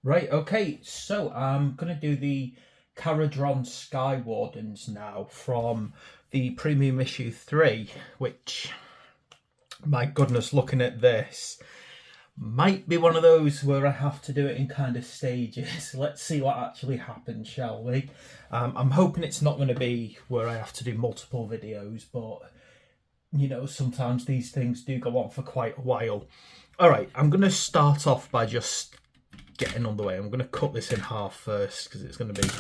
Right, okay, so I'm going to do the Kharadron Skywardens now from the Premium Issue 3, which, my goodness, looking at this, might be one of those where I have to do it in kind of stages. Let's see what actually happens, shall we? I'm hoping it's not going to be where I have to do multiple videos, but, you know, sometimes these things do go on for quite a while. All right, I'm going to start off by just getting on the way. I'm going to cut this in half first because it's going to be a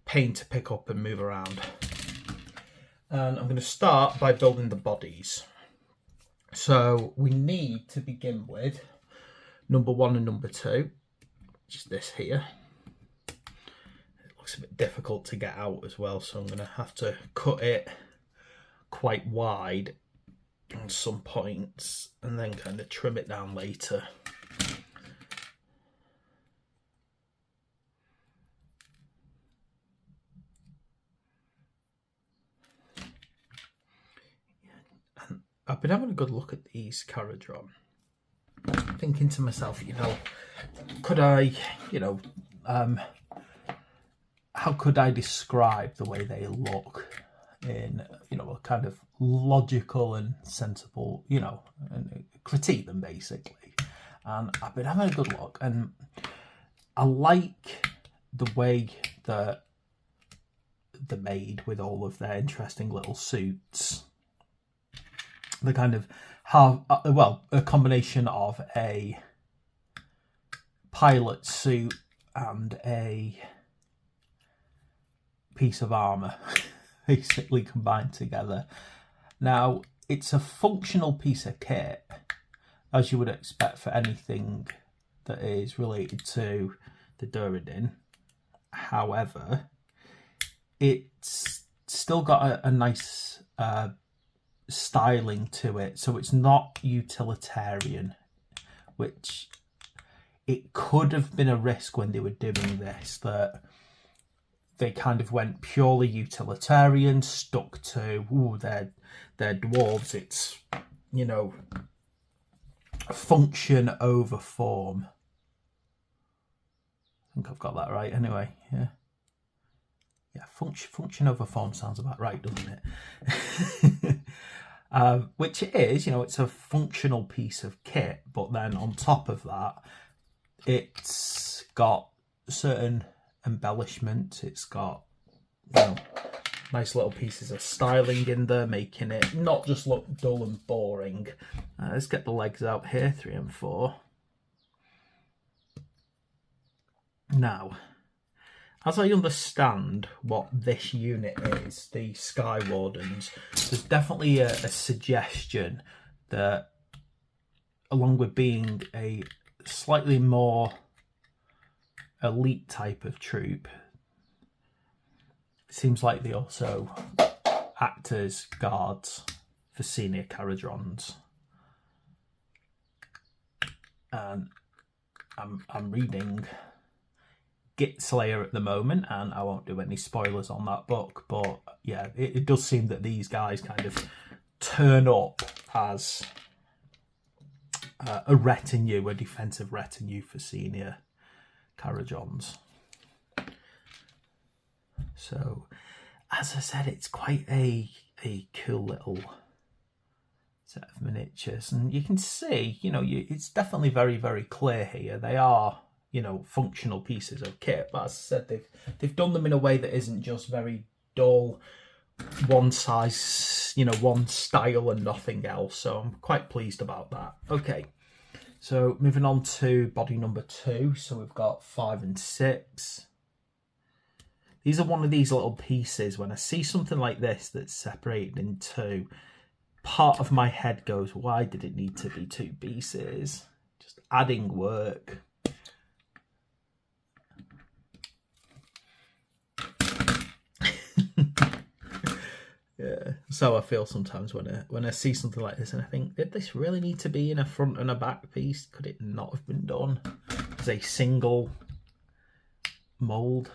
pain to pick up and move around. And I'm going to start by building the bodies. So we need to begin with number 1 and number 2, which is this here. It looks a bit difficult to get out as well, so I'm going to have to cut it quite wide on some points and then kind of trim it down later. And I've been having a good look at these Kharadron, thinking to myself, you know, could I, you know, how could I describe the way they look in, you know, a kind of logical and sensible, you know, and critique them basically. And I've been having a good look, and I like the way that they're made with all of their interesting little suits. They kind of have, well, a combination of a pilot suit and a piece of armour basically combined together. Now, it's a functional piece of kit, as you would expect for anything that is related to the Duradin. However, it's still got a nice styling to it, so it's not utilitarian, which it could have been a risk when they were doing this, that they kind of went purely utilitarian, stuck to, ooh, they're dwarves, it's, you know, function over form. I think I've got that right anyway, yeah. Yeah, function over form sounds about right, doesn't it? Which it is, you know, it's a functional piece of kit, but then on top of that, it's got certain embellishments. It's got, you know, nice little pieces of styling in there, making it not just look dull and boring. Let's get the legs out here, 3 and 4. Now, as I understand what this unit is, the Skywardens, there's definitely a suggestion that, along with being a slightly more elite type of troop, it seems like they also act as guards for senior Kharadrons. And I'm reading Git Slayer at the moment, and I won't do any spoilers on that book, but yeah, it does seem that these guys kind of turn up as a retinue, a defensive retinue for senior Kharadrons. So, as I said, it's quite a cool little set of miniatures, and you can see, you know, it's definitely very, very clear here. They are, you know, functional pieces of kit, but as I said, they've done them in a way that isn't just very dull, one size, you know, one style and nothing else. So I'm quite pleased about that. Okay, so moving on to body number 2. So we've got 5 and 6. These are one of these little pieces. When I see something like this that's separated in 2, part of my head goes, why did it need to be 2 pieces? Just adding work. Yeah, so I feel sometimes when I see something like this, and I think, did this really need to be in a front and a back piece? Could it not have been done as a single mould?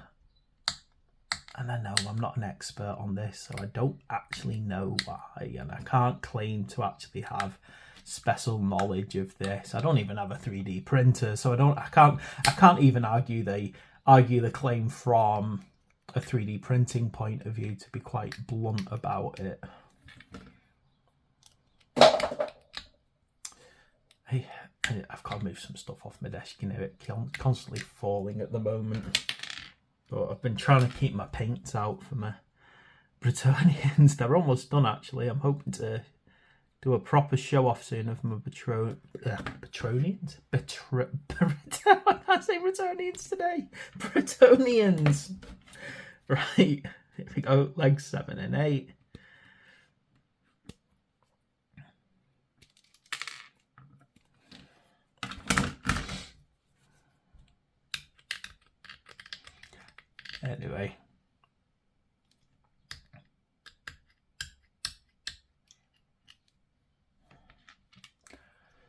And I know I'm not an expert on this, so I don't actually know why, and I can't claim to actually have special knowledge of this. I don't even have a 3D printer, so I can't even argue the claim from a 3D printing point of view, to be quite blunt about it. Hey, I've got to move some stuff off my desk. You know, it's constantly falling at the moment. But I've been trying to keep my paints out for my Bretonnians. They're almost done, actually. I'm hoping to do a proper show off soon of my Bretonnians. I can't say Bretonnians today. Bretonnians. Right. Here we go. Legs 7 and 8. Anyway.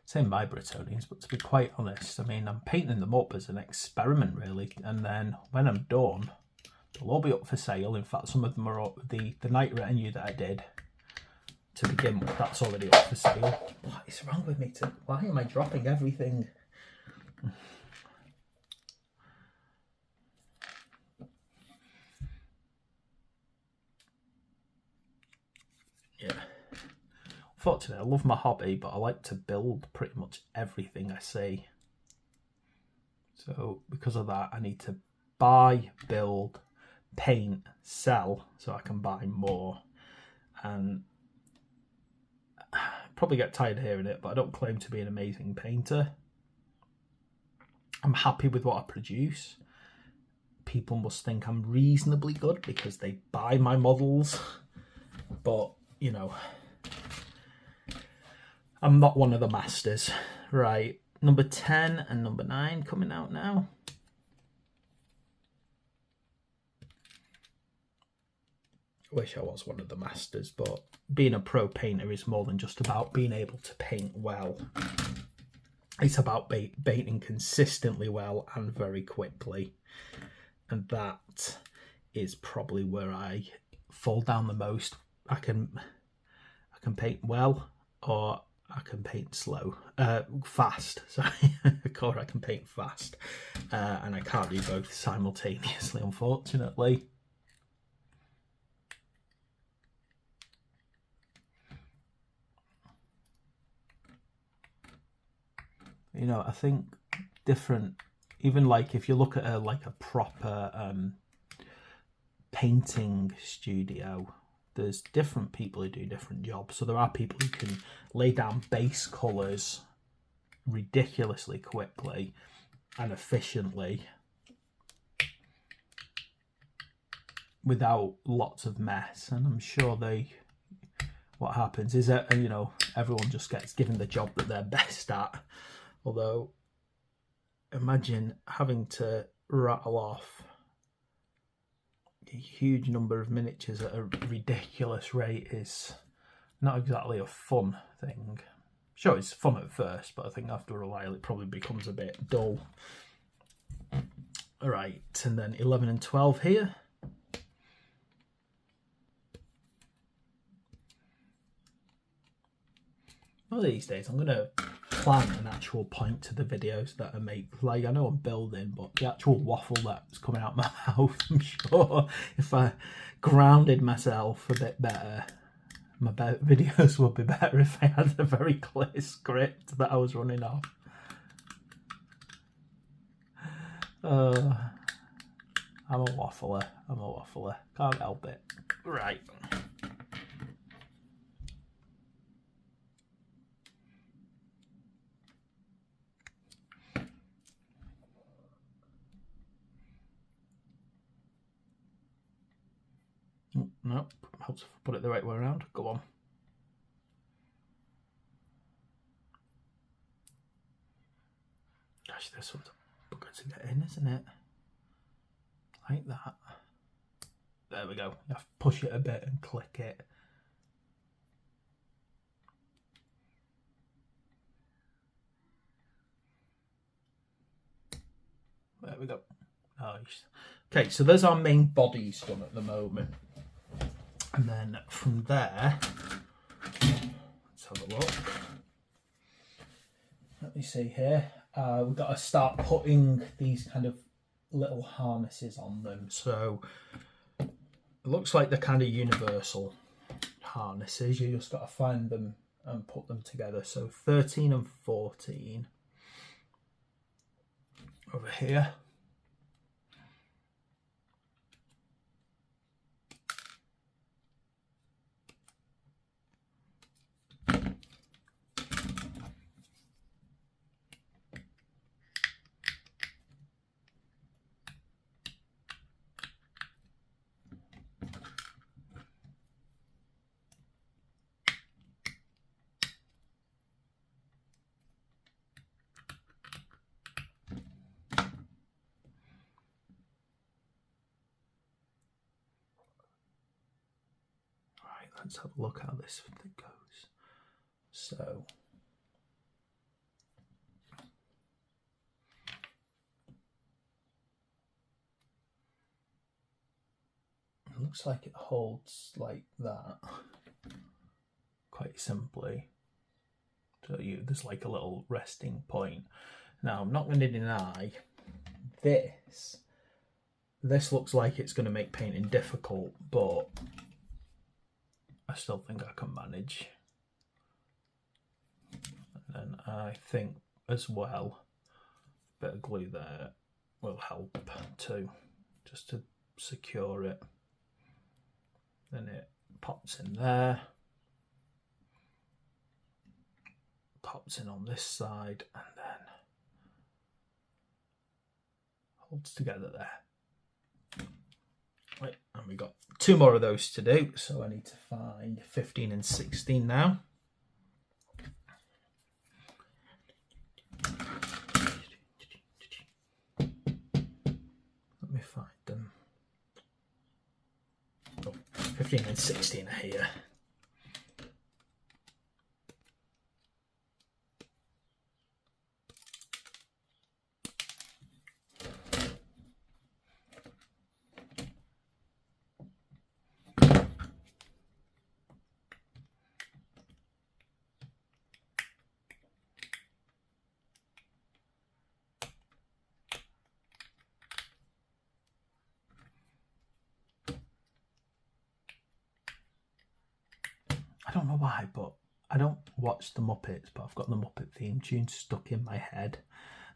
Same my Bretonnians, but to be quite honest, I mean, I'm painting them up as an experiment, really, and then when I'm done, they'll all be up for sale. In fact, some of them are up. The night retinue that I did to begin with, that's already up for sale. What is wrong with me? Why am I dropping everything? Yeah. Fortunately, I love my hobby, but I like to build pretty much everything I see. So because of that, I need to buy, build, paint, sell, so I can buy more. And probably get tired of hearing it, but I don't claim to be an amazing painter. I'm happy with what I produce. People must think I'm reasonably good because they buy my models. But, you know, I'm not one of the masters. Right, number 10 and number 9 coming out now. Wish I was one of the masters, but being a pro painter is more than just about being able to paint well. It's about painting consistently well and very quickly. And that is probably where I fall down the most. I can paint well, or I can paint slow, fast, sorry, or I can paint fast, and I can't do both simultaneously, unfortunately. You know, I think different, even like if you look at a proper painting studio, there's different people who do different jobs. So there are people who can lay down base colours ridiculously quickly and efficiently without lots of mess. And I'm sure what happens is that, you know, everyone just gets given the job that they're best at. Although, imagine having to rattle off a huge number of miniatures at a ridiculous rate is not exactly a fun thing. Sure, it's fun at first, but I think after a while it probably becomes a bit dull. Alright, and then 11 and 12 here. One of these days I'm going to plan an actual point to the videos that I make. Like, I know I'm building, but the actual waffle that's coming out my mouth, I'm sure if I grounded myself a bit better, my videos would be better if I had a very clear script that I was running off. I'm a waffler, can't help it. Right. Nope, helps if I put it the right way around. Go on. Gosh, this one's a bugger to get in, isn't it? Like that. There we go. You have to push it a bit and click it. There we go. Nice. Okay, so there's our main bodies done at the moment. And then from there, let's have a look. let me see here. We've got to start putting these kind of little harnesses on them. So it looks like they're kind of universal harnesses. You just got to find them and put them together. So 13 and 14 over here. Let's have a look how this thing goes. So it looks like it holds like that, quite simply. So there's like a little resting point. Now I'm not going to deny this. This looks like it's going to make painting difficult, but I still think I can manage. And then I think as well, a bit of glue there will help too, just to secure it. Then it pops in there, pops in on this side, and then holds together there. Right, and we got 2 more of those to do, so I need to find 15 and 16 now. Let me find them. Oh, 15 and 16 are here. I don't know why, but I don't watch the Muppets, but I've got the Muppet theme tune stuck in my head.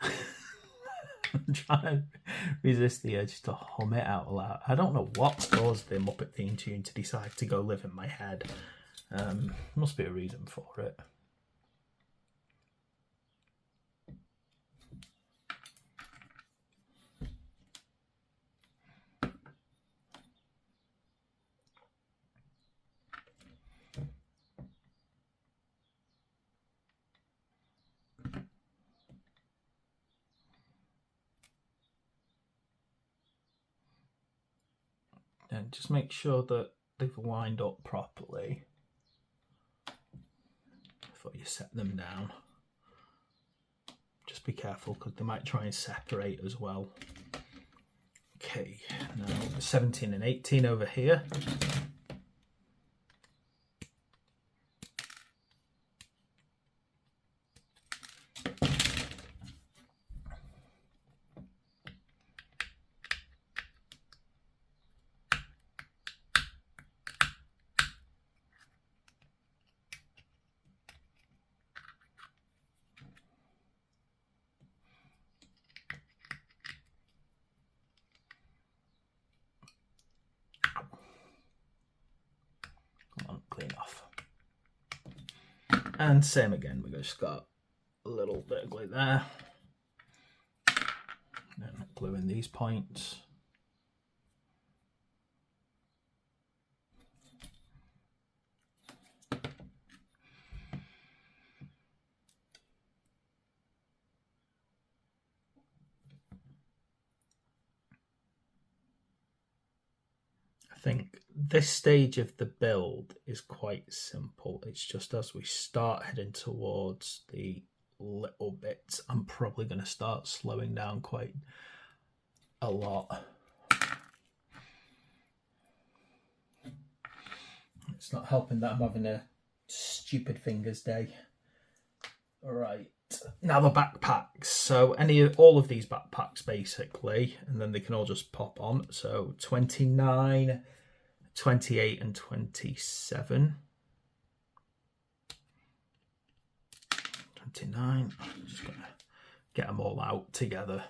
I'm trying to resist the urge to hum it out loud. I don't know what caused the Muppet theme tune to decide to go live in my head. Must be a reason for it. And just make sure that they've lined up properly before you set them down. Just be careful because they might try and separate as well. Okay, now 17 and 18 over here. Clean off. And same again, we just got a little bit of glue there. And glue in these points. I think this stage of the build is quite simple. It's just as we start heading towards the little bits, I'm probably going to start slowing down quite a lot. It's not helping that I'm having a stupid fingers day. All right. now the backpacks. So all of these backpacks basically, and then they can all just pop on. So 29, 28 and 27. 29. I'm just gonna get them all out together.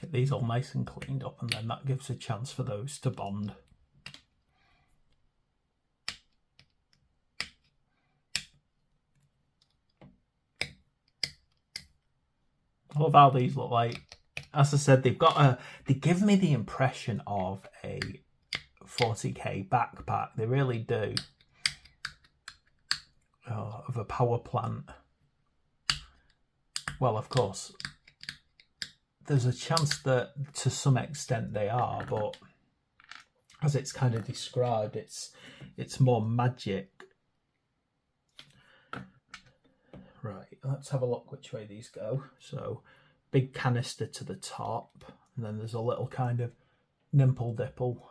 Get these all nice and cleaned up, and then that gives a chance for those to bond. I love how these look like. As I said, they give me the impression of a 40k backpack. They really do. Of a power plant. Well, of course, there's a chance that to some extent they are, but as it's kind of described, it's more magic. Right, let's have a look which way these go. So, big canister to the top, and then there's a little kind of dimple nipple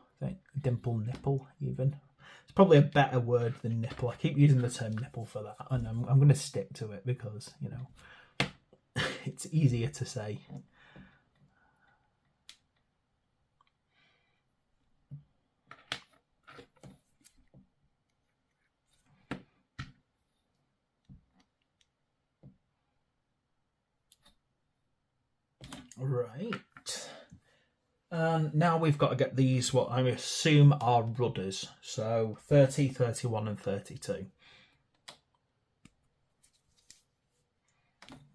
even. It's probably a better word than nipple. I keep using the term nipple for that, and I'm going to stick to it because, you know, it's easier to say. Right, and now we've got to get these, what I assume are rudders, so 30, 31 and 32.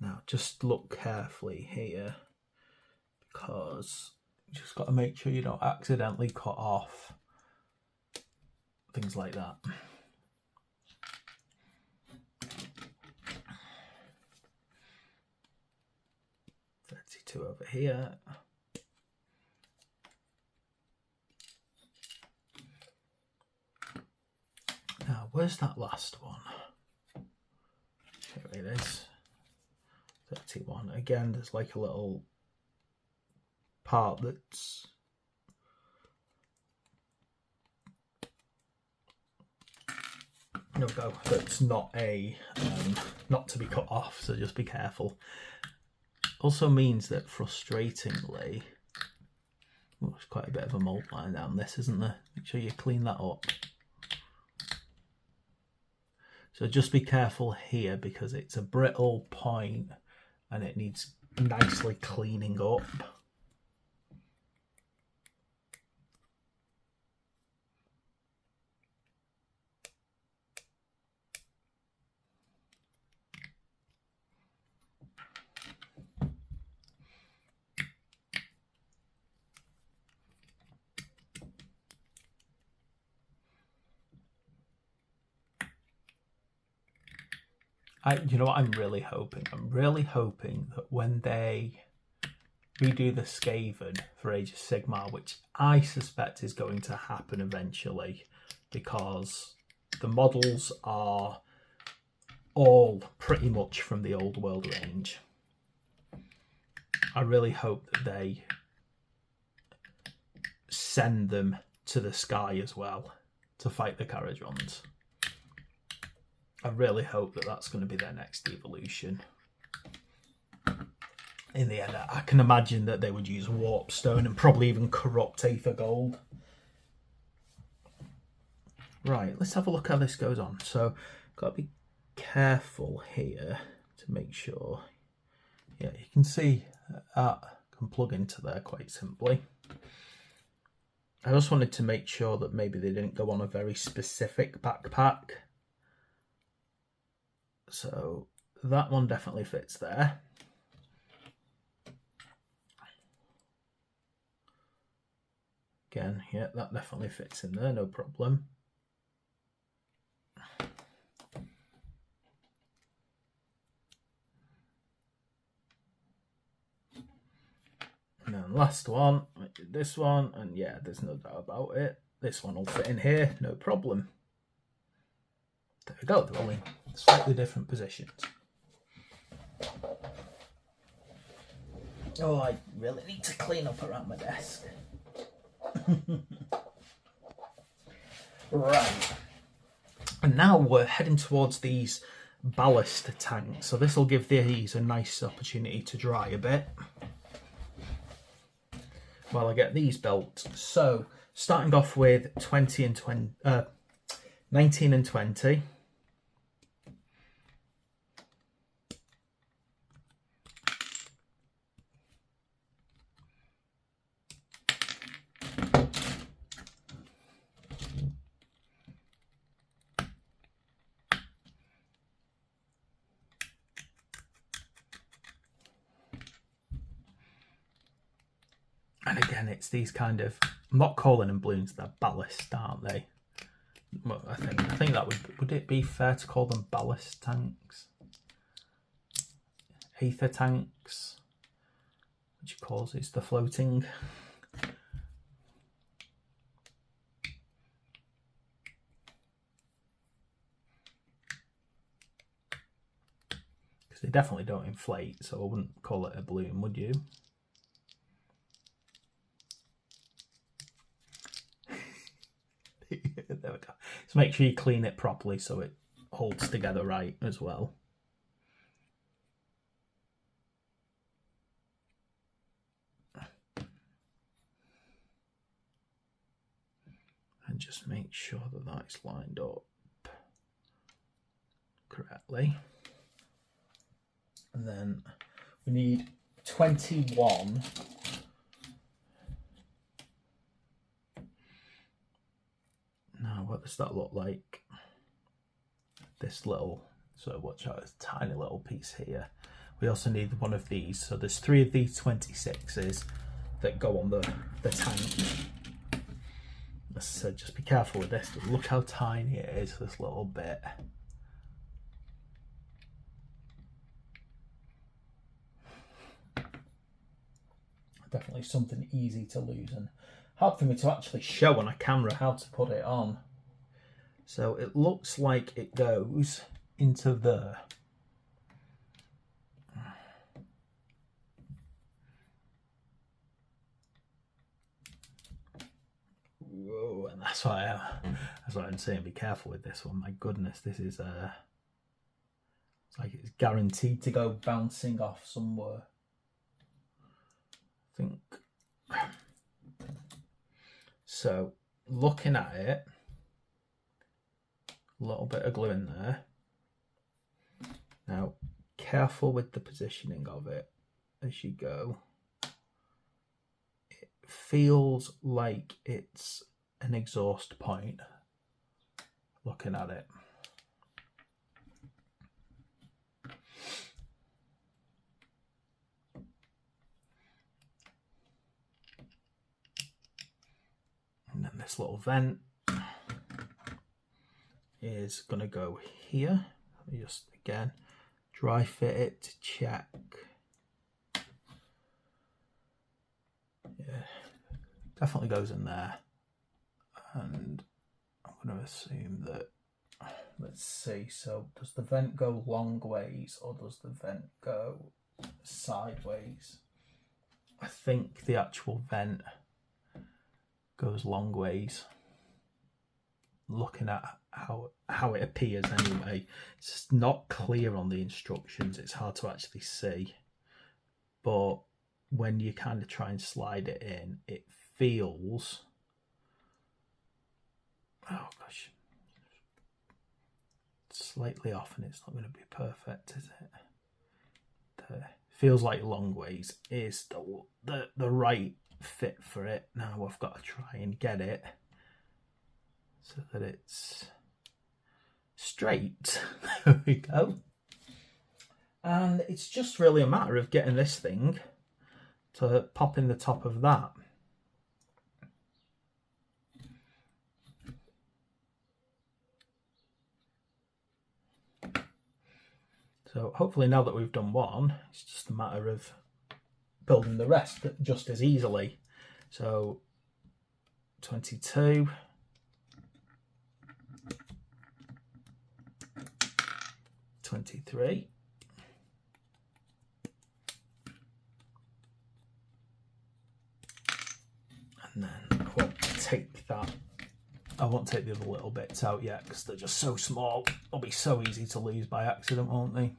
Now just look carefully here, because you just got to make sure you don't accidentally cut off things like that. Over here. Now, where's that last one? Here it is. 31. Again, there's like a little part that's that's not to be cut off, so just be careful. Also means that, frustratingly, there's quite a bit of a mold line down this, isn't there? Make sure you clean that up. So just be careful here, because it's a brittle point and it needs nicely cleaning up. You know what I'm really hoping? I'm really hoping that when they redo the Skaven for Age of Sigmar, which I suspect is going to happen eventually, because the models are all pretty much from the old world range. I really hope that they send them to the sky as well to fight the Kharadrons. I really hope that that's going to be their next evolution. In the end, I can imagine that they would use Warpstone and probably even corrupt Aether Gold. Right, let's have a look how this goes on. So, got to be careful here to make sure. Yeah, you can see that can plug into there quite simply. I just wanted to make sure that maybe they didn't go on a very specific backpack. So that one definitely fits there. Again, yeah, that definitely fits in there, no problem. And then last one, I did this one, and yeah, there's no doubt about it. This one will fit in here, no problem. There we go, they're all in slightly different positions. Oh, I really need to clean up around my desk. Right. And now we're heading towards these ballast tanks. So this will give these a nice opportunity to dry a bit while I get these built. So starting off with 19 and 20. And again, it's these kind of, I'm not calling them balloons, they're ballast, aren't they? Well, I think that would it be fair to call them ballast tanks? Aether tanks, which causes the floating. Because they definitely don't inflate, so I wouldn't call it a balloon, would you? There we go. So make sure you clean it properly so it holds together right as well. And just make sure that that's lined up correctly. And then we need 21. Now, what does that look like? This little, so watch out, it's a tiny little piece here. We also need one of these. So there's 3 of these 26s that go on the tank. As I said, just be careful with this, but look how tiny it is, this little bit. Definitely something easy to lose and hard for me to actually show on a camera how to put it on. So it looks like it goes into there. Whoa, and that's why I'm saying be careful with this one. My goodness, this is it's like it's guaranteed to go bouncing off somewhere. I think. So looking at it, a little bit of glue in there. Now, careful with the positioning of it as you go. It feels like it's an exhaust point looking at it. And then this little vent is going to go here. Let me just again dry fit it to check. Yeah, definitely goes in there. And I'm going to assume that, let's see, so does the vent go long ways or does the vent go sideways? I think the actual vent goes long ways. Looking at how it appears anyway, it's just not clear on the instructions. It's hard to actually see, but when you kind of try and slide it in, it feels, oh gosh, slightly off, and it's not going to be perfect, is it? Feels like long ways is the right fit for it. Now I've got to try and get it so that it's straight. There we go. And it's just really a matter of getting this thing to pop in the top of that. So hopefully now that we've done one, it's just a matter of building the rest just as easily. So 22. 23. And then I won't take that. I won't take the other little bits out yet because they're just so small. They'll be so easy to lose by accident, won't they?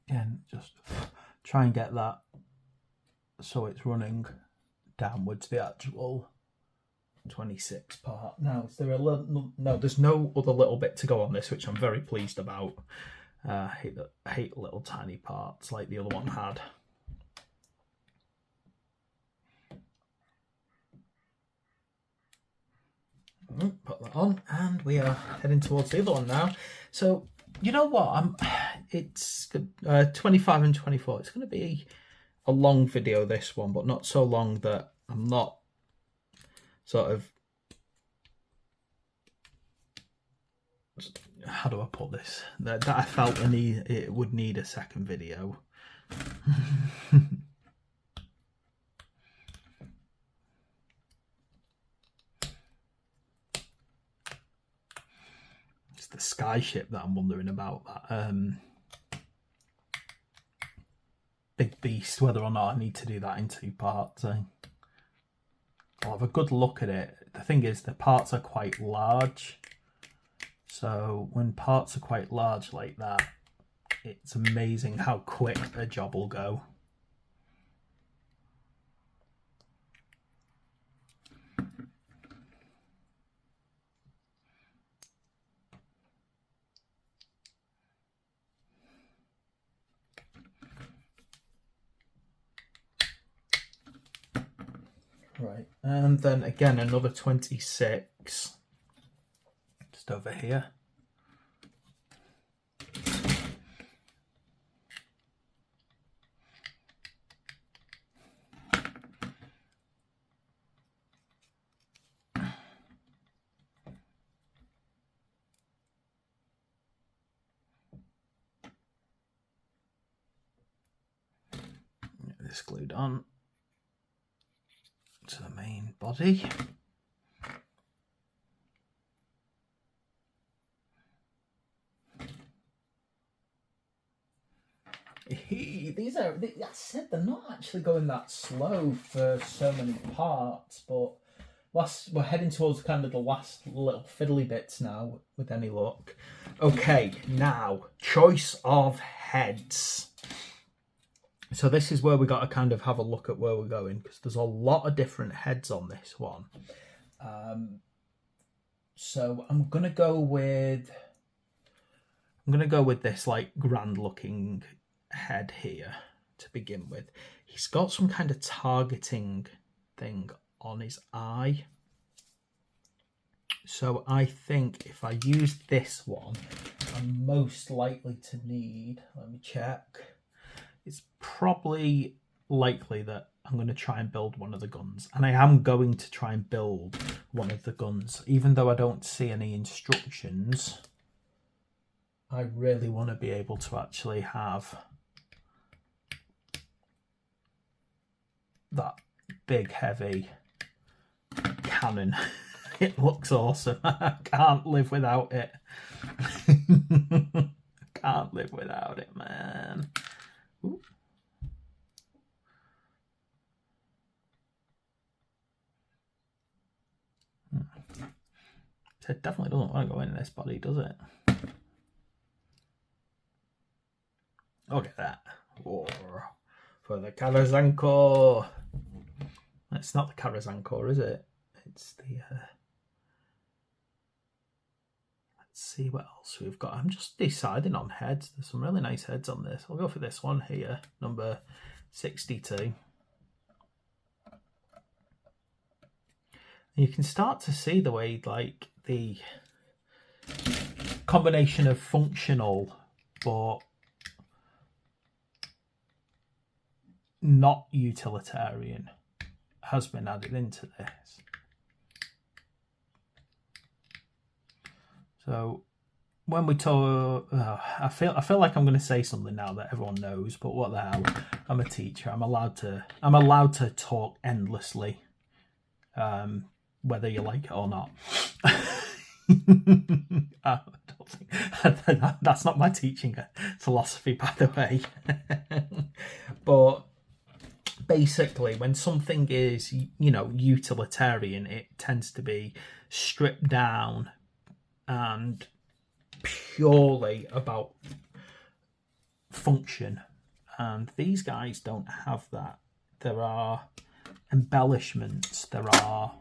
Again, just try and get that so it's running downwards the actual 26 part. Now, is there a little? No, there's no other little bit to go on this, which I'm very pleased about. I hate little tiny parts like the other one had. Put that on, and we are heading towards the other one now. So you know what? It's 25 and 24. It's going to be a long video, this one, but not so long that I'm not sort of, how do I put this? That I felt it would need a second video. It's the sky ship that I'm wondering about. That big beast, whether or not I need to do that in 2 parts. I'll have a good look at it. The thing is, the parts are quite large. So when parts are quite large like that, it's amazing how quick a job will go. Right, and then again another 26 just over here. Get this glued on to the main body. I said they're not actually going that slow for so many parts, but we're heading towards kind of the last little fiddly bits now, with any luck. Okay, now, choice of heads. So this is where we got to kind of have a look at where we're going, because there's a lot of different heads on this one. So I'm gonna go with this like grand looking head here to begin with. He's got some kind of targeting thing on his eye. So I think if I use this one, I'm most likely to need, let me check. It's probably likely that I'm going to try and build one of the guns. And I am going to try and build one of the guns. Even though I don't see any instructions, I really want to be able to actually have that big, heavy cannon. It looks awesome. I can't live without it. Can't live without it, man. Ooh. It definitely doesn't want to go in this body, does it? Look at that. Whoa. For the Kharadron. It's not the Kharadron, is it? It's the... Let's see what else we've got. I'm just deciding on heads. There's some really nice heads on this. I'll go for this one here, number 62. You can start to see the way, like, the combination of functional but not utilitarian has been added into this. So when we talk, I feel like I'm going to say something now that everyone knows, but what the hell? I'm a teacher. I'm allowed to talk endlessly, whether you like it or not. I don't think, that's not my teaching philosophy, by the way. But basically, when something is, utilitarian, it tends to be stripped down and purely about function. And these guys don't have that. There are embellishments, there are,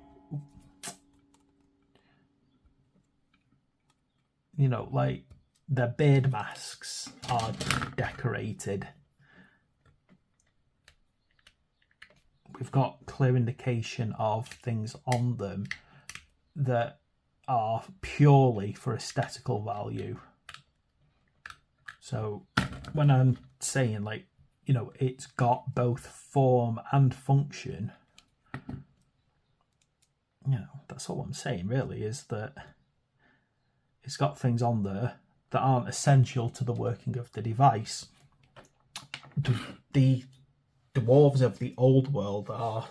like their beard masks are decorated. We've got clear indication of things on them that are purely for aesthetical value. So when I'm saying, like, it's got both form and function, that's all I'm saying really, is that it's got things on there that aren't essential to the working of the device. The dwarves of the old world are,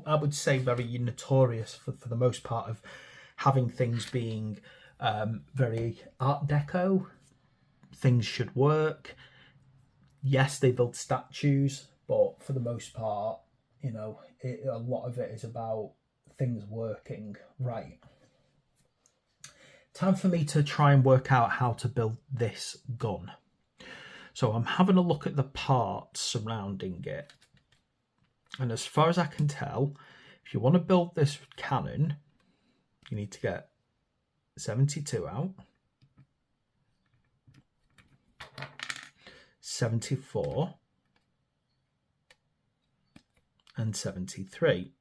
I would say, very notorious for the most part of having things being very Art Deco. Things should work. Yes, they build statues, but for the most part, a lot of it is about things working right. Time for me to try and work out how to build this gun. So I'm having a look at the parts surrounding it. And as far as I can tell, if you want to build this cannon, you need to get 72 out, 74, and 73.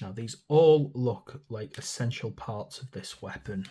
Now these all look like essential parts of this weapon.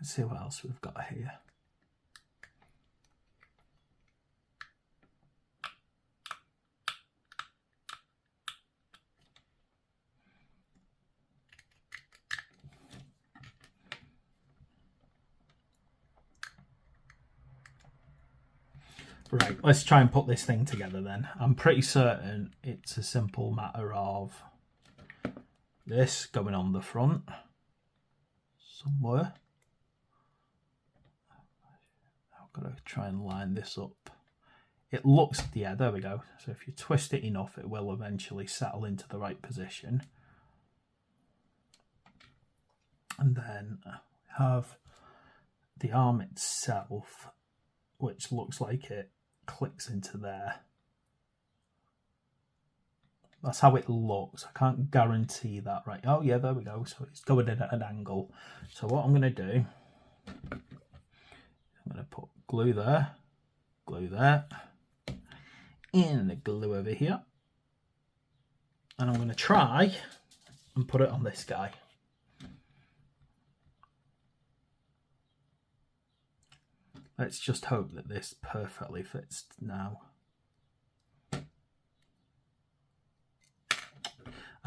Let's see what else we've got here. Right, let's try and put this thing together then. I'm pretty certain it's a simple matter of this going on the front somewhere. I've got to try and line this up. It looks, yeah, there we go. So if you twist it enough, it will eventually settle into the right position. And then have the arm itself, which looks like it clicks into there. That's how it looks. I can't guarantee that, right? Oh yeah, there we go. So it's going in at an angle. So what I'm going to do, I'm going to put glue there, and the glue over here, and I'm going to try and put it on this guy. Let's just hope that this perfectly fits now. I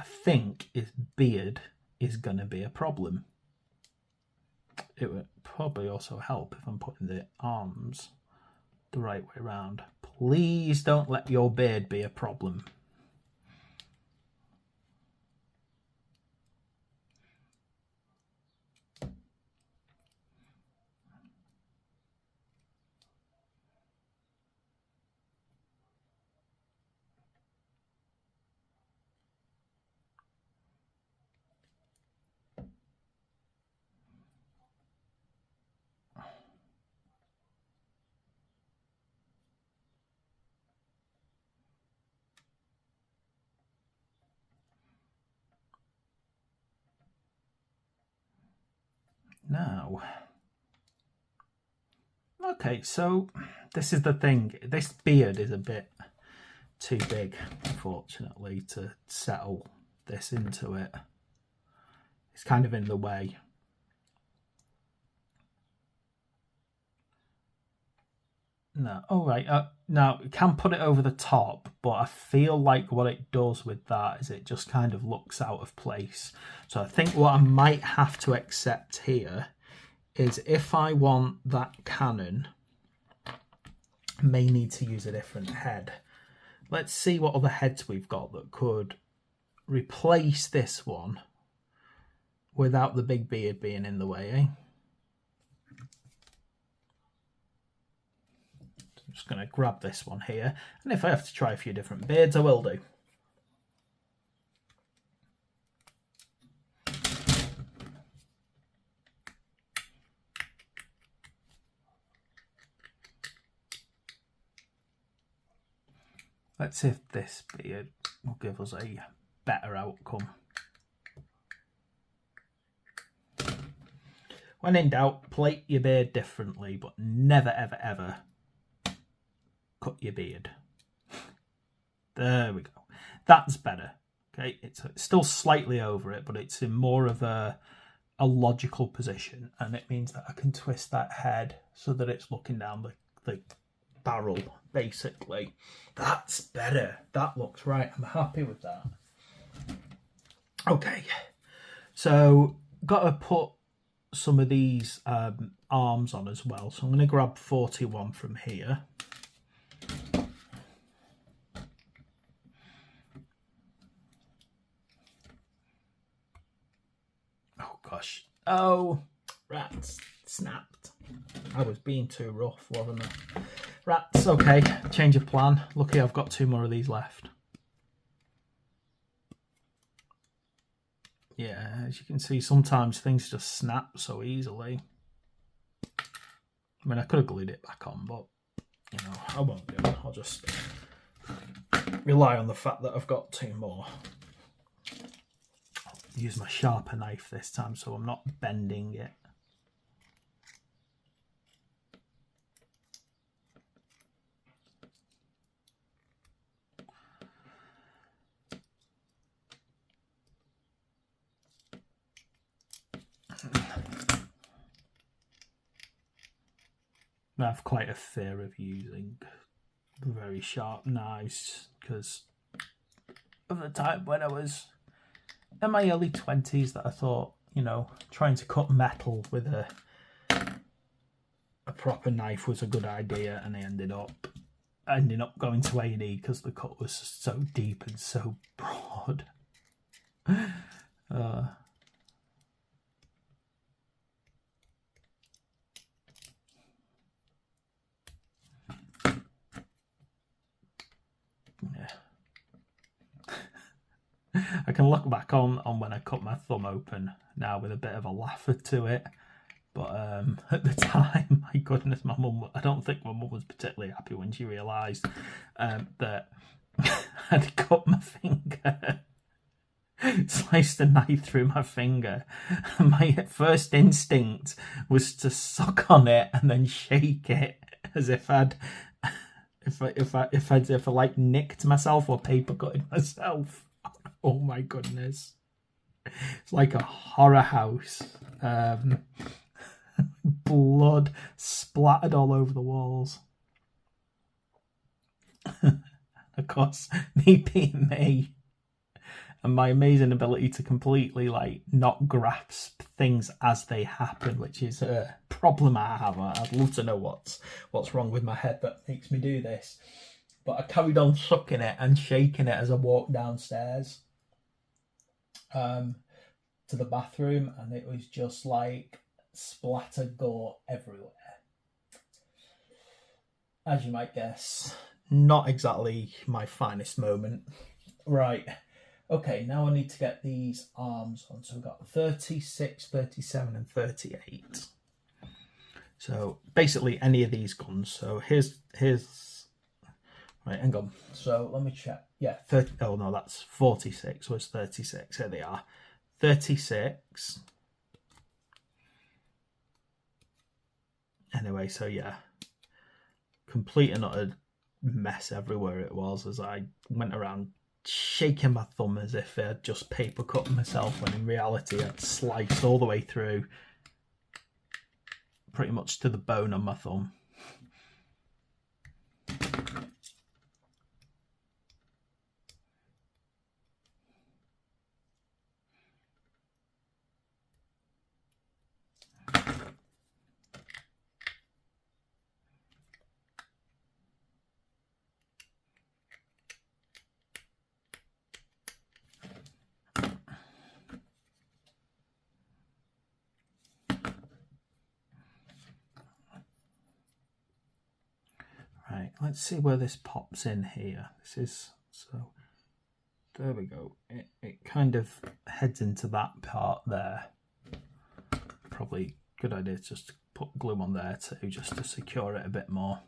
think his beard is going to be a problem. It would probably also help if I'm putting the arms the right way around. Please don't let your beard be a problem. Now, okay, so this is the thing. This beard is a bit too big, unfortunately, to settle this into it. It's kind of in the way. No, all right. Now, you can put it over the top, but I feel like what it does with that is it just kind of looks out of place. So I think what I might have to accept here is if I want that cannon, I may need to use a different head. Let's see what other heads we've got that could replace this one without the big beard being in the way, eh? Just going to grab this one here, and if I have to try a few different beards, I will do. Let's see if this beard will give us a better outcome. When in doubt, plait your beard differently, but never, ever, ever cut your beard. There we go. That's better. Okay, it's still slightly over it, but it's in more of a logical position, and it means that I can twist that head so that it's looking down the barrel, basically. That's better. That looks right. I'm happy with that. Okay, so got to put some of these arms on as well. So I'm going to grab 41 from here. Oh gosh. Oh, rats snapped. I was being too rough, wasn't I? Rats, okay. Change of plan. Lucky I've got 2 more of these left. Yeah, as you can see, sometimes things just snap so easily. I mean, I could have glued it back on, but, you know, I won't do it. I'll just rely on the fact that I've got 2 more. I'll use my sharper knife this time so I'm not bending it. I have quite a fear of using very sharp knives because of the time when I was in my early 20s that I thought, you know, trying to cut metal with a proper knife was a good idea, and I ended up going to A&E because the cut was so deep and so broad. Yeah. I can look back on when I cut my thumb open now with a bit of a laugh to it. But at the time, my goodness, I don't think my mum was particularly happy when she realised that I'd cut my finger, sliced a knife through my finger. My first instinct was to suck on it and then shake it as if I like nicked myself or paper cutted myself. Oh my goodness. It's like a horror house. Blood splattered all over the walls. Of course, me being me and my amazing ability to completely like not grasp things as they happen, which is a problem I have. I'd love to know what's wrong with my head that makes me do this. But I carried on sucking it and shaking it as I walked downstairs to the bathroom, and it was just like splatter gore everywhere. As you might guess, not exactly my finest moment. Right, okay, now I need to get these arms on. So we've got 36, 37 and 38. So basically any of these guns. So here's right, hang on. So let me check. Yeah, 30, oh no, that's 46 was 36. Here they are. 36. Anyway, so yeah, complete and utter mess everywhere it was as I went around shaking my thumb as if I'd just paper cut myself, when in reality I'd sliced all the way through pretty much to the bone on my thumb. Right, let's see where this pops in here. This is, so there we go. It kind of heads into that part there. Probably good idea just to put glue on there too, just to secure it a bit more.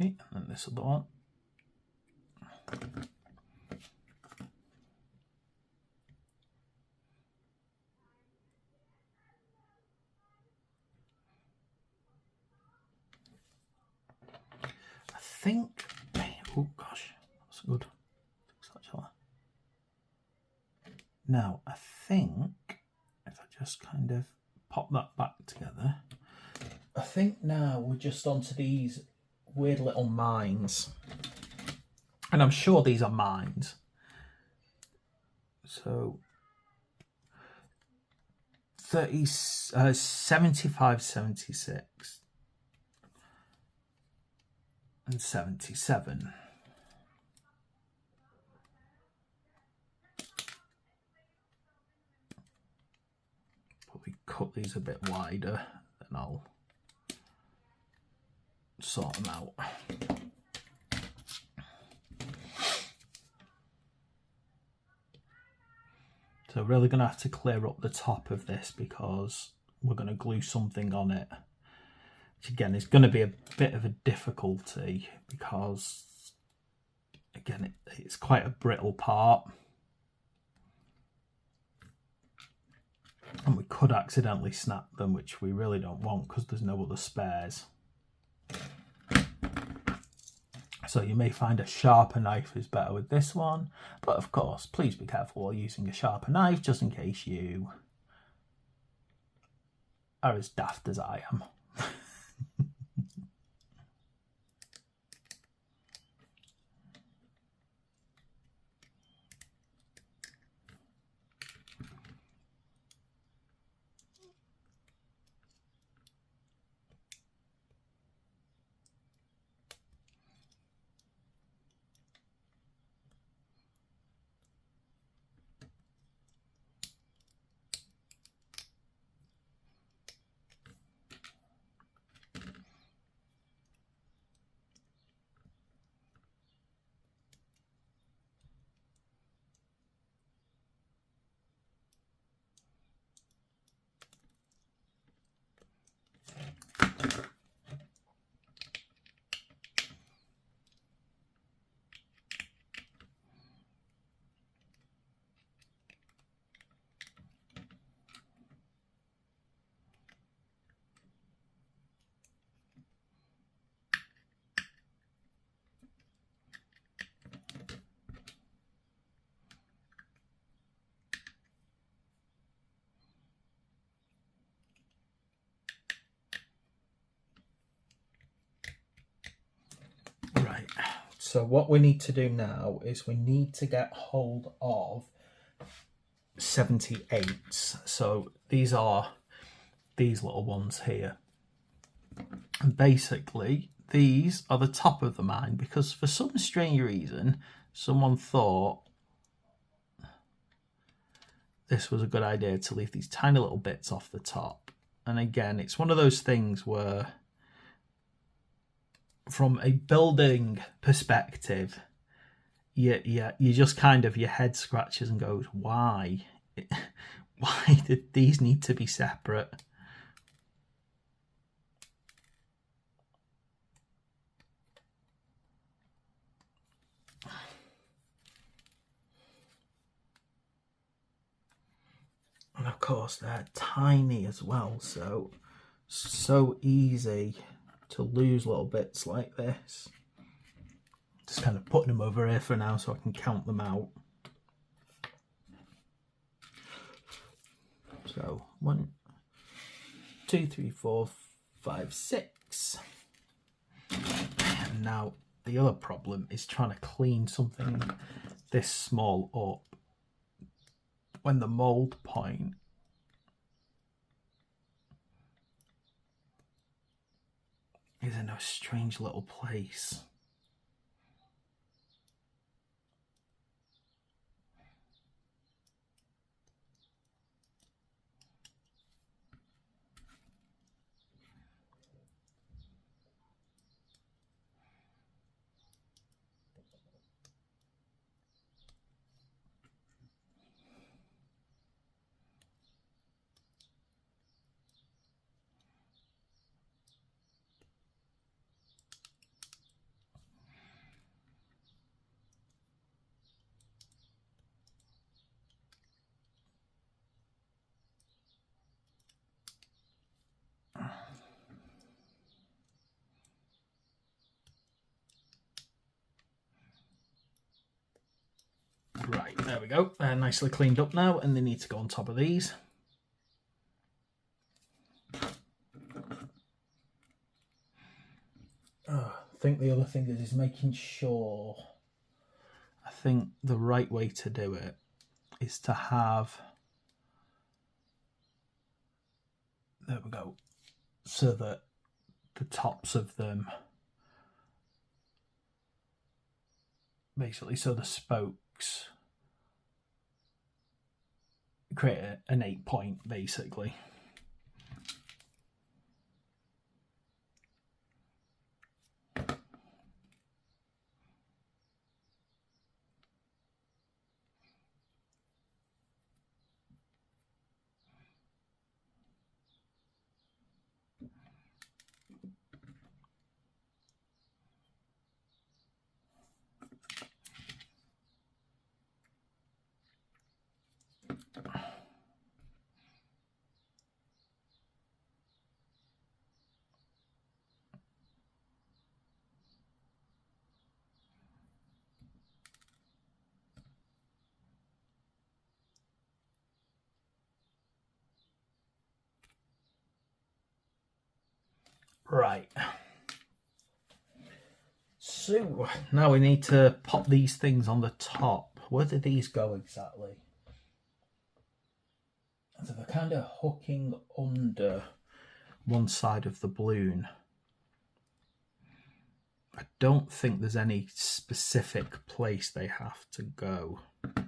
Okay, and then this other one. I think, oh gosh, that's good. Now, I think if I just kind of pop that back together, I think now we're just onto these weird little mines, and I'm sure these are mines. So 75, 76 and 77. Probably cut these a bit wider, and I'll sort them out. So really going to have to clear up the top of this because we're going to glue something on it, which again is going to be a bit of a difficulty because Again, it's quite a brittle part. And we could accidentally snap them, which we really don't want because there's no other spares. So you may find a sharper knife is better with this one. But of course, please be careful while using a sharper knife, just in case you are as daft as I am. Right, so what we need to do now is we need to get hold of 78s. So these are these little ones here. And basically, these are the top of the mine because for some strange reason, someone thought this was a good idea to leave these tiny little bits off the top. And again, it's one of those things where from a building perspective, you just kind of, your head scratches and goes, why? Why did these need to be separate? And of course, they're tiny as well, so easy to lose little bits like this. Just kind of putting them over here for now so I can count them out. So 1, 2, 3, 4, 5, 6. And now the other problem is trying to clean something this small up when the mold point is in a strange little place. Right, there we go. They're nicely cleaned up now, and they need to go on top of these. I think the other thing is making sure, I think the right way to do it is to have, there we go, so that the tops of them, basically, so the spokes create an 8 point, basically. Right. So now we need to pop these things on the top. Where do these go exactly? So they're kind of hooking under one side of the balloon. I don't think there's any specific place they have to go. I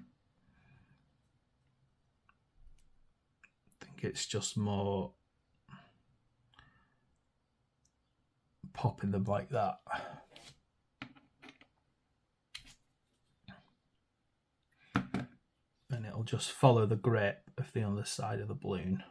think it's just more popping them like that. And it'll just follow the grip of the other side of the balloon.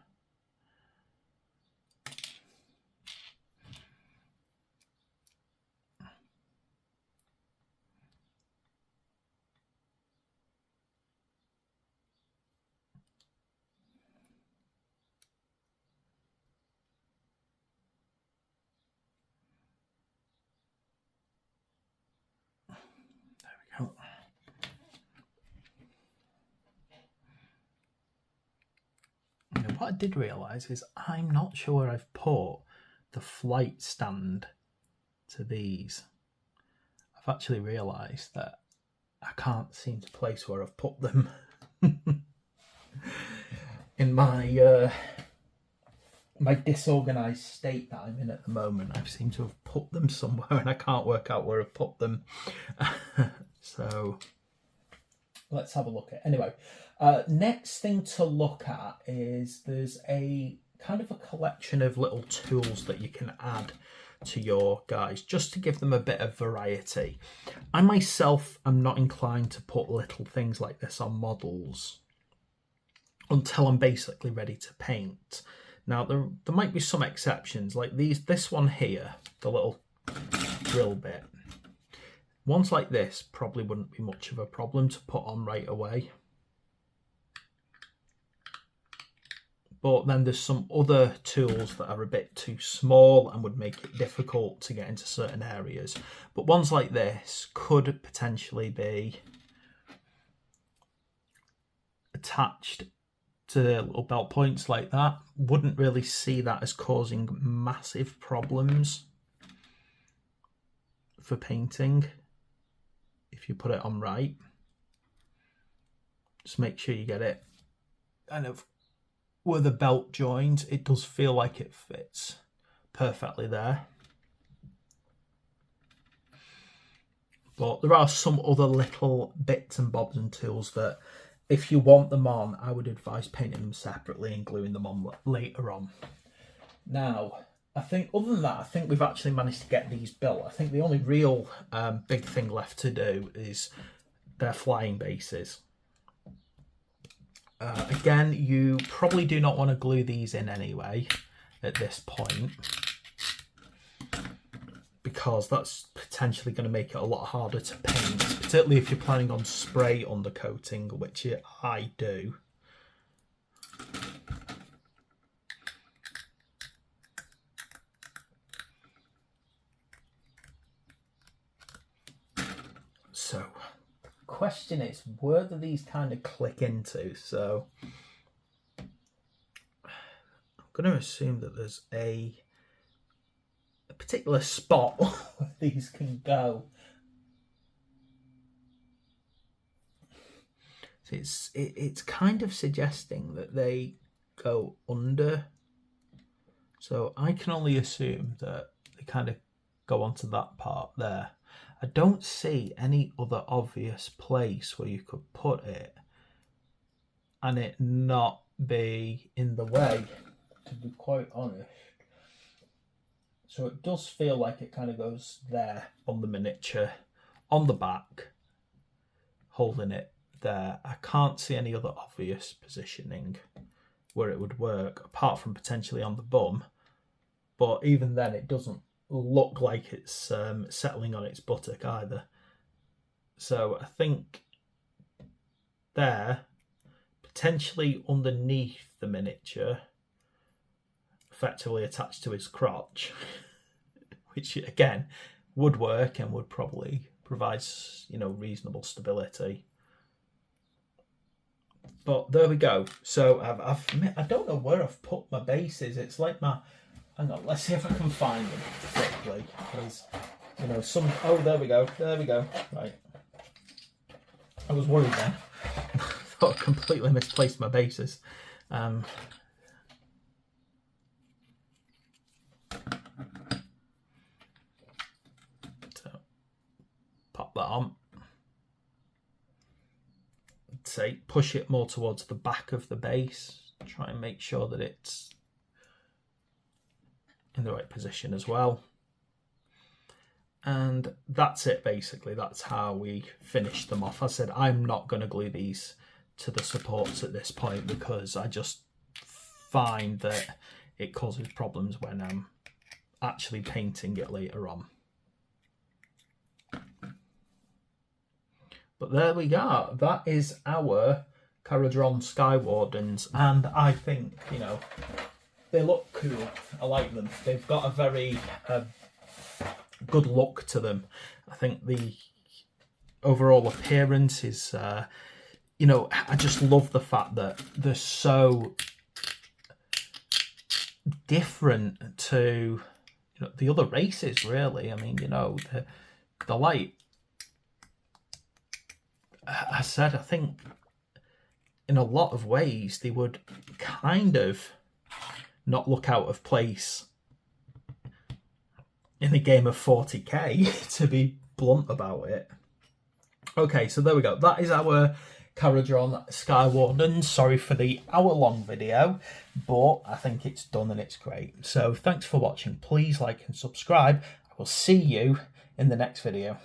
There we go. Now, what I did realise is I'm not sure where I've put the flight stand to these. I've actually realised that I can't seem to place where I've put them. In my my disorganised state that I'm in at the moment, I seem to have put them somewhere and I can't work out where I've put them. So let's have a look at it. Anyway, next thing to look at is there's a kind of a collection of little tools that you can add to your guys just to give them a bit of variety. I myself am not inclined to put little things like this on models until I'm basically ready to paint. Now there might be some exceptions, like this one here, the little drill bit. Ones like this probably wouldn't be much of a problem to put on right away. But then there's some other tools that are a bit too small and would make it difficult to get into certain areas. But ones like this could potentially be attached to little belt points like that. Wouldn't really see that as causing massive problems for painting if you put it on right. Just make sure you get it kind of where the belt joins. It does feel like it fits perfectly there. But there are some other little bits and bobs and tools that if you want them on, I would advise painting them separately and gluing them on later on. Now, I think other than that, I think we've actually managed to get these built. I think the only real big thing left to do is their flying bases. Again, you probably do not want to glue these in anyway at this point, because that's potentially going to make it a lot harder to paint, particularly if you're planning on spray undercoating, which I do. So, the question is, where do these kind of click into? So, I'm going to assume that there's a particular spot where these can go. So it's kind of suggesting that they go under. So I can only assume that they kind of go onto that part there. I don't see any other obvious place where you could put it and it not be in the way, to be quite honest. So it does feel like it kind of goes there on the miniature, on the back, holding it there. I can't see any other obvious positioning where it would work, apart from potentially on the bum. But even then, it doesn't look like it's settling on its buttock either. So I think there, potentially underneath the miniature, effectively attached to his crotch, which again would work and would probably provide, you know, reasonable stability. But there we go. So I don't know where I've put my bases. It's like my, hang on, let's see if I can find them quickly, because, you know, some, oh, there we go, right. I was worried then. I thought I completely misplaced my bases. So pop that on. Say push it more towards the back of the base. Try and make sure that it's in the right position as well. And that's it, basically. That's how we finish them off. I said I'm not going to glue these to the supports at this point, because I just find that it causes problems when I'm actually painting it later on. But there we go. That is our Kharadron Skywardens, and I think, you know, they look cool. I like them. They've got a very good look to them. I think the overall appearance is, you know, I just love the fact that they're so different to, you know, the other races, really. I mean, you know, the light. I said, I think in a lot of ways they would kind of not look out of place in a game of 40k, to be blunt about it. Okay, so there we go. That is our Kharadron Skywardens. Sorry for the hour-long video, but I think it's done and it's great. So thanks for watching. Please like and subscribe. I will see you in the next video.